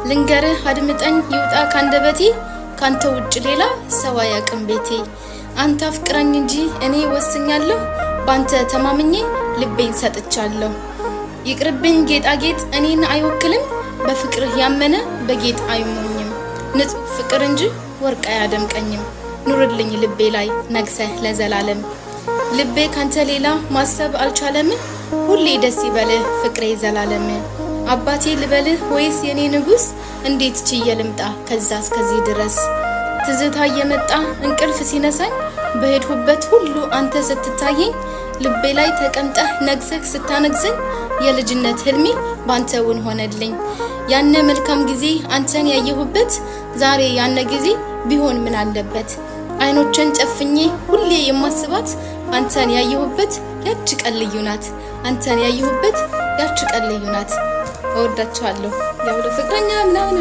ልንገርህ አድምጠኝ ይውጣ ካንደበቴ ካንተ ውጭ ሌላ ሰው አያውቅም ቤቴ አንተ አፍቅረኝ እንጂ እኔ ወስኛለሁ ባንተ ተማምኜ ልቤን ሰጥቻለሁ ይቅርብኝ ጌጣጌጥ እኔን አይወክልም በፍቅርህ ያመነ በጌጥ አይሞኝም ንጹህ ፍቅር እንጂ ወርቅ አያደምቀኝም ኑርልኝ ልቤ ላይ ነግሰህ ለዘላለም ልቤ ካንተ ሌላ ማሰብ አልቻለም ሁሌ ደስ ይበልህ ፍቅሬ ዘላለም አባቴ ልበልህ ወይስ የኔ ንጉስ እንዴት ችዬ ልምጣ ከዛ እስከዚህ ድረስ ትዝታ እየመጣ እንቅልፍ ሲነሳኝ በሄድሁበት ሁሉ አንተ ስትታየኝ ልቤ ላይ ተቀምጠህ ነግሰህ ስታነግሰኝ የልጅነት ህልሜ ባንተውን ሆነልኝ ያነ መልካም ጊዜ አንተን ያየሁበት ዛሬ ያነ ጊዜ ቢሆን ምን አለበት አይኖችን ጨፍኜ ሁሌ የማስባት አንተን ያየሁበት ያቺ ቀን ልዩ ናት አንተን ያየሁበት ያቺ ቀን ልዩ ናት እወዳችኋለሁ ያው ለፍቅረኛ ምናምን